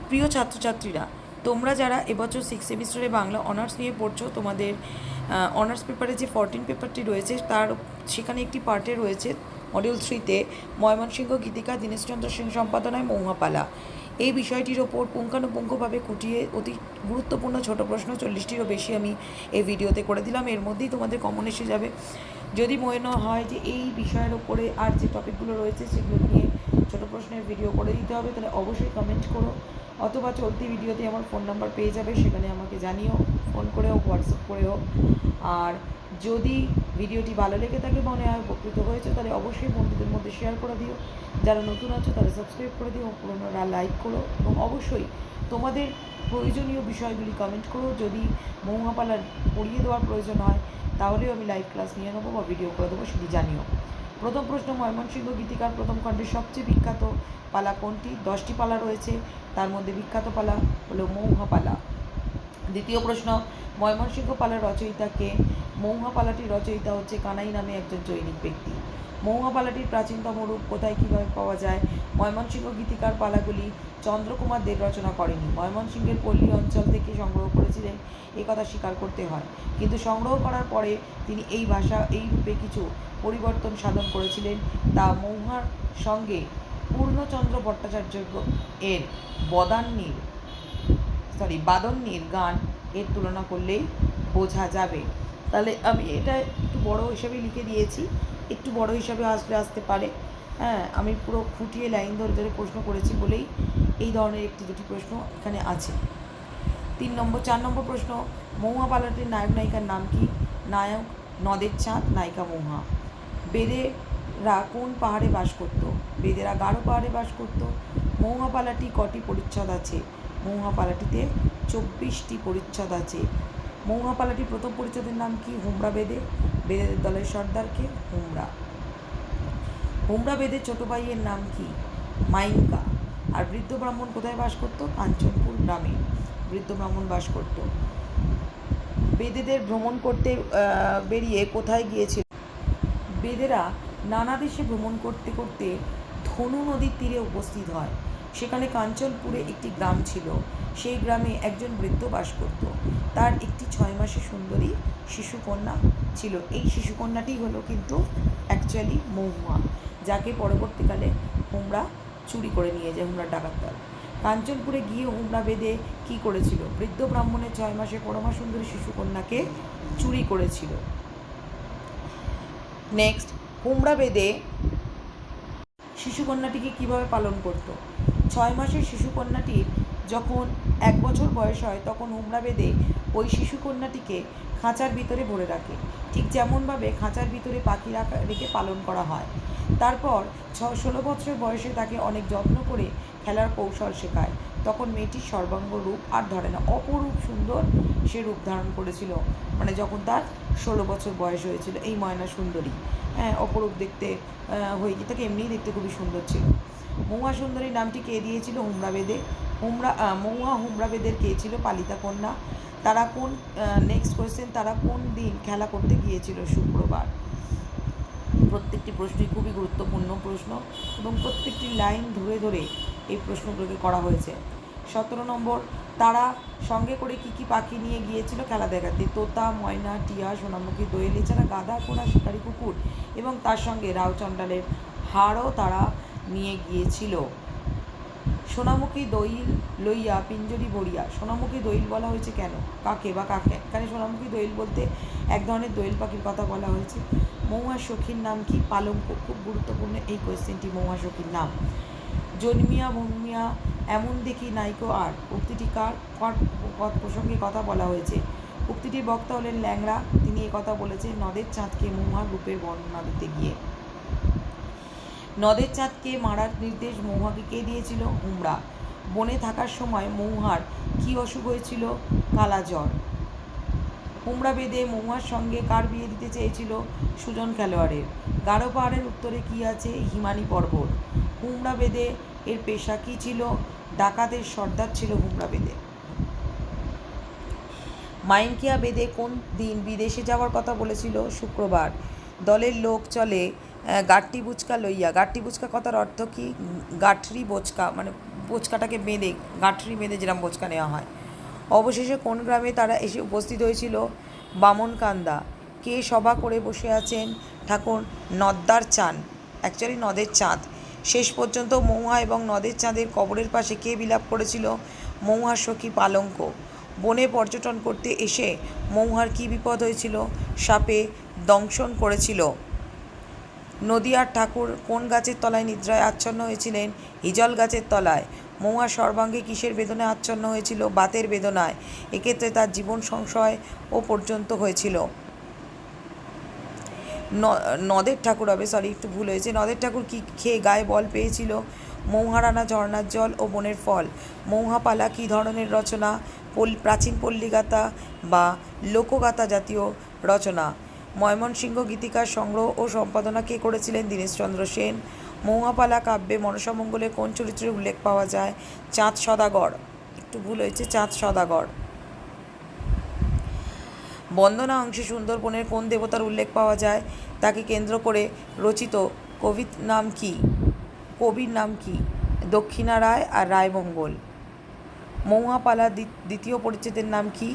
প্রিয় ছাত্রছাত্রীরা, তোমরা যারা এবছর 6 সেমিস্টারে বাংলা অনার্স নিয়ে পড়ছো, তোমাদের অনার্স পেপারে যে 14 পেপারটি রয়েছে তার সেখানে একটি পার্টে রয়েছে মডিউল 3-তে ময়মনসিংহ গীতিকা দীনেশচন্দ্র সেন সম্পাদনায় মৌহাপালা। এই বিষয়টির ওপর পুঙ্খানুপুঙ্খভাবে খুঁটিয়ে অতি গুরুত্বপূর্ণ ছোট প্রশ্ন 40টিরও বেশি আমি এই ভিডিওতে করে দিলাম। এর মধ্যেই তোমাদের কমন এসে যাবে। যদি মনে হয় যে এই বিষয়ের ওপরে আর যে টপিকগুলো রয়েছে সেগুলো নিয়ে ছোটো প্রশ্নের ভিডিও করে দিতে হবে, তাহলে অবশ্যই কমেন্ট করো, অথবা চলতি ভিডিওতে আমার ফোন নাম্বার পেয়ে যাবে, সেখানে আমাকে জানিও, ফোন করে হোক, হোয়াটসঅ্যাপ করে হোক। আর যদি ভিডিওটি ভালো লেগে থাকে, মনে হয় উপকৃত হয়েছে, তাহলে অবশ্যই বন্ধুদের মধ্যে শেয়ার করে দিও। যারা নতুন আছো তারা সাবস্ক্রাইব করে দিও, পুরোনোরা লাইক করো, এবং অবশ্যই তোমাদের প্রয়োজনীয় বিষয়গুলি কমেন্ট করো। যদি মৌহাপালার পড়িয়ে দেওয়ার প্রয়োজন হয় তাহলেও আমি লাইভ ক্লাস নিয়ে নেবো বা ভিডিও করে দেবো, সেটি জানিও। প্রথম প্রশ্ন, ময়মনসিংহ গীতিকার প্রথম খণ্ডের সবচেয়ে বিখ্যাত পালা কোনটি? 10টি পালা রয়েছে, তার মধ্যে বিখ্যাত পালা হলো মৌহাপালা। দ্বিতীয় প্রশ্ন, ময়মনসিংহ পালার রচয়িতাকে? মৌহাপালাটির রচয়িতা হচ্ছে কানাই নামে একজন জৈনিক ব্যক্তি। মৌহাপালাটির প্রাচীনতম রূপ কোথায় কীভাবে পাওয়া যায়? ময়মনসিংহ গীতিকার পালাগুলি চন্দ্রকুমার দেব রচনা করেনি, ময়মনসিংহের পল্লী অঞ্চল থেকে সংগ্রহ করেছিলেন, এ কথা স্বীকার করতে হয়। কিন্তু সংগ্রহ করার পরে তিনি এই ভাষা এই রূপে কিছু পরিবর্তন সাধন করেছিলেন, তা মৌহার সঙ্গে পূর্ণচন্দ্র ভট্টাচার্য এর বাদন্যীর গান এর তুলনা করলেই বোঝা যাবে। তাহলে আমি এটা একটু বড় হিসাবে লিখে দিয়েছি, একটু বড় হিসাবে আসতে পারে। হ্যাঁ, আমি পুরো খুঁটিয়ে লাইন ধরে ধরে প্রশ্ন করেছি বলেই এই ধরনের একটি দুটি প্রশ্ন এখানে আছে। 4 নম্বর প্রশ্ন, মৌহাপালাটির নায়ক নায়িকার নাম কি? নায়ক নদের চাঁদ, নায়িকা মৌহা। বেদেরা কোন পাহাড়ে বাস করত? বেদেরা গাঢ় পাহাড়ে বাস করত। মৌহাপালাটি কটি পরিচ্ছদ আছে? মৌহাপালাটিতে 24টি পরিচ্ছদ আছে। মৌহাপালাটির প্রথম পরিচ্ছদের নাম কি? হুমরা বেদে। বেদেদের দলের সর্দারকে? হুমরা। হুমরা বেদের ছোট ভাইয়ের নাম কি? মাইনকা। আর বৃদ্ধ ব্রাহ্মণ কোথায় বাস করত? কাঞ্চনপুর গ্রামে বৃদ্ধ ব্রাহ্মণ বাস করত। বেদেদের ভ্রমণ করতে বেরিয়ে কোথায় গিয়েছিল? বেদেরা নানা দেশে ভ্রমণ করতে করতে ধনু নদীর তীরে উপস্থিত হয়। সেখানে কাঞ্চনপুরে একটি গ্রাম ছিল, সেই গ্রামে একজন বৃদ্ধ বাস করত। তার একটি 6 মাসের সুন্দরী শিশুকন্যা ছিল। এই শিশুকন্যাটি হলো কিন্তু অ্যাকচুয়ালি মৌহা, যাকে পরবর্তীকালে হুমরা চুরি করে নিয়ে যায়, হুমরা ডাকাত দল। কাঞ্চনপুরে গিয়ে হুমরা বেদে কী করেছিল? বৃদ্ধ ব্রাহ্মণের 6 মাসের পরমা সুন্দরী শিশুকন্যাকে চুরি করেছিল। নেক্সট, হুমরা বেদে শিশুকন্যাটিকে কিভাবে পালন করত? 6 মাসের শিশুকন্যাটির যখন 1 বছর বয়স হয় তখন হুমরা বেদে ওই শিশুকন্যাটিকে খাঁচার ভিতরে ভরে রাখে, ঠিক যেমনভাবে খাঁচার ভিতরে পাখি রেখে পালন করা হয়। তারপর 16 বছর বয়সে তাকে অনেক যত্ন করে খেলার কৌশল শেখায়। তখন মেয়েটির সর্বাঙ্গ রূপ আর ধরে না, অপরূপ সুন্দর সে রূপ ধারণ করেছিল, মানে যখন তার 16 বছর বয়স হয়েছিল। এই ময়না সুন্দরী, হ্যাঁ, অপরূপ দেখতে হয়ে গিয়ে তাকে এমনিই দেখতে খুবই সুন্দর ছিল। মৌহা সুন্দরী নামটি কে দিয়েছিল? হুমরা বেদে। মৌহা হুমরা বেদের কে ছিল? পালিতা কন্যা। তারা কোন নেক্সট কোয়েশ্চেন, তারা কোন দিন খেলা করতে গিয়েছিল? শুক্রবার। প্রত্যেকটি প্রশ্নই খুবই গুরুত্বপূর্ণ প্রশ্ন এবং প্রত্যেকটি লাইন ধরে ধরে এই প্রশ্নগুলোকে করা হয়েছে। 17 নম্বর, তারা সঙ্গে করে কি কি পাখি নিয়ে গিয়েছিল খেলা দেখাতে? তোতা, ময়না, টিয়া, সোনামুখী, দোয়েল, এছাড়া গাধা, ঘোড়া, শিকারি কুকুর এবং তার সঙ্গে রাওচণ্ডালের হাড়ও তারা নিয়ে গিয়েছিল। সোনামুখী দোইল লইয়া পিঞ্জরি ভরিয়া। সোনামুখী দোইল বলা হয়েছে কেন? কাকে বা কাকে? এখানে সোনামুখী দোইল বলতে এক ধরনের দোয়েল পাখির কথা বলা হয়েছে। মৌহা সখীর নাম কি? পালঙ্ক। খুব গুরুত্বপূর্ণ এই কোয়েশ্চেনটি, মৌহা সখীর নাম। জন্মিয়া ভূমিয়া এমন দেখি নাইকো আর। উক্তিটি কার প্রসঙ্গে কথা বলা হয়েছে? উক্তিটির বক্তা হলেন ল্যাংড়া, তিনি কথা বলেছেন নদের চাঁদকে মৌহার রূপের বর্ণনা দিতে গিয়ে। নদের চাঁদকে মারার নির্দেশ মৌহাকে কে দিয়েছিল? হুমরা। বনে থাকার সময় মৌহার কী অসুখ হয়েছিল? কালাজ্বর। হুমরা বেদে মৌহার সঙ্গে কার বিয়ে দিতে চেয়েছিল? সুজন খেলোয়াড়ের। গাঢ় পাহাড়ের উত্তরে কী আছে? হিমানি পর্বত। হুমরা বেদে এর পেশা কী ছিল? ডাকাতের সর্দার ছিল হুমরা বেদে। মাইনকিয়া বেদে কোন দিন বিদেশে যাওয়ার কথা বলেছিল? শুক্রবার। দলের লোক চলে গাট্টি বুচকা লইয়া। গাট্টি বুচকা কথার অর্থ কী? গাঠরি বোচকা, মানে বোচকাটাকে বেঁধে, গাঁঠরি বেঁধে যেরকম বোচকা নেওয়া হয়। অবশেষে কোন গ্রামে তারা এসে উপস্থিত হয়েছিল? বামনকান্দা। কে সভা করে বসে আছেন? ঠাকুর নদ্দার চান, অ্যাকচুয়ালি নদের চাঁদ। শেষ পর্যন্ত মৌহা এবং নদের চাঁদের কবরের পাশে কে বিলাপ করেছিল? মৌহার সখী পালঙ্ক। বনে পর্যটন করতে এসে মৌহার কী বিপদ হয়েছিল? সাপে দংশন করেছিল। নদিয়ার ঠাকুর কোন গাছের তলায় নিদ্রায় আচ্ছন্ন হয়েছিলেন? হিজল গাছের তলায়। মৌহার সর্বাঙ্গে কিসের বেদনায় আচ্ছন্ন হয়েছিল? বাতের বেদনায়। এক্ষেত্রে তার জীবন সংশয় ও পর্যন্ত হয়েছিল। নদের ঠাকুর হবে, সরি একটু ভুল হয়েছে। নদের ঠাকুর কী খেয়ে গায়ে বল পেয়েছিল? মৌহার আনা ঝর্নার জল ও বনের ফল। মৌহাপালা কী ধরনের রচনা? প্রাচীন পল্লীগাথা বা লোকগাথা জাতীয় রচনা। ময়মনসিংহ গীতিকার সংগ্রহ ও সম্পাদনা কে করেছিলেন? দীনেশচন্দ্র সেন। মৌহাপালা কাব্যে মনসামঙ্গলের কোন চরিত্রের উল্লেখ পাওয়া যায়? চাঁদ সদাগর, একটু ভুল হয়েছে, চাঁদ সদাগর। বন্দনা অংশে সুন্দরবনের কোন দেবতার উল্লেখ পাওয়া যায়? তাকে কেন্দ্র করে রচিত কবির নাম কি? দক্ষিণা রায় আর রায়মঙ্গল। মৌহাপালা দ্বিতীয় পরিচ্ছেদের নাম কি?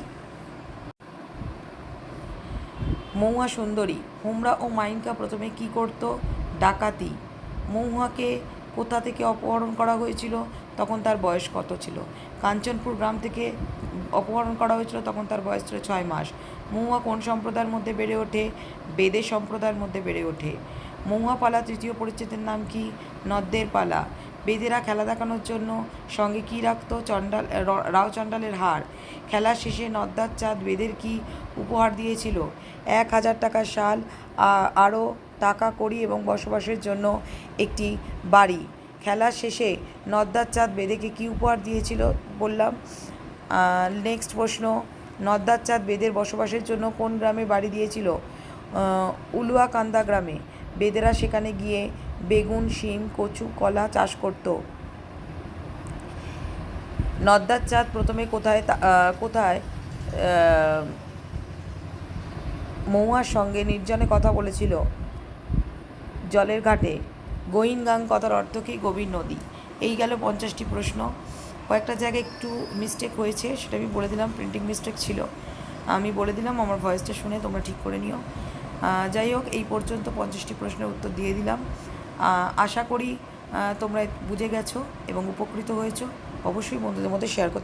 মৌহা সুন্দরী। হুমরা ও মাইনকা প্রথমে কি করত? ডাকাতি। মৌহাকে কোথা থেকে অপহরণ করা হয়েছিল? তখন তার বয়স কত ছিল? কাঞ্চনপুর গ্রাম থেকে অপহরণ করা হয়েছিল, তখন তার বয়স ছিল 6 মাস। মৌহা কোন সম্প্রদায়ের মধ্যে বেড়ে ওঠে? বেদে সম্প্রদায়ের মধ্যে বেড়ে ওঠে। মৌহাপালা তৃতীয় পরিচ্ছেদের নাম কি? নদ্দের পালা। বেদেরা খেলা দেখানোর জন্য সঙ্গে কি রাখত? রাও চণ্ডালের হার। খেলার শেষে নদ্দার চাঁদ বেদের কি উপহার দিয়েছিল? 1000 টাকার শাল, আরও টাকা কড়ি এবং বসবাসের জন্য একটি বাড়ি। খেলার শেষে নদ্দার চাঁদ বেদেকে কী উপহার দিয়েছিল বললাম। নেক্সট প্রশ্ন, নদ্দার চাঁদ বেদের বসবাসের জন্য কোন গ্রামে বাড়ি দিয়েছিল? উলুয়াকান্দা গ্রামে। বেদেরা সেখানে গিয়ে বেগুন, শিম, কচু, কলা চাষ করত। নদ্দার চাঁদ প্রথমে কোথায় মৌহার সঙ্গে নির্জনে কথা বলেছিল? জলের ঘাটে। গোইনগাং কথার অর্থ কী? গভীর নদী। এই গেল 50টি প্রশ্ন। কয়েকটা জায়গায় একটু মিস্টেক হয়েছে, সেটা আমি বলে দিলাম, প্রিন্টিং মিস্টেক ছিল, আমি বলে দিলাম। আমার ভয়েসটা শুনে তোমরা ঠিক করে নিও। যাই হোক, এই পর্যন্ত 50টি প্রশ্নের উত্তর দিয়ে দিলাম। আশা করি তোমরা বুঝে গেছো এবং উপকৃত হয়েছো। অবশ্যই বন্ধুদের মধ্যে শেয়ার করতে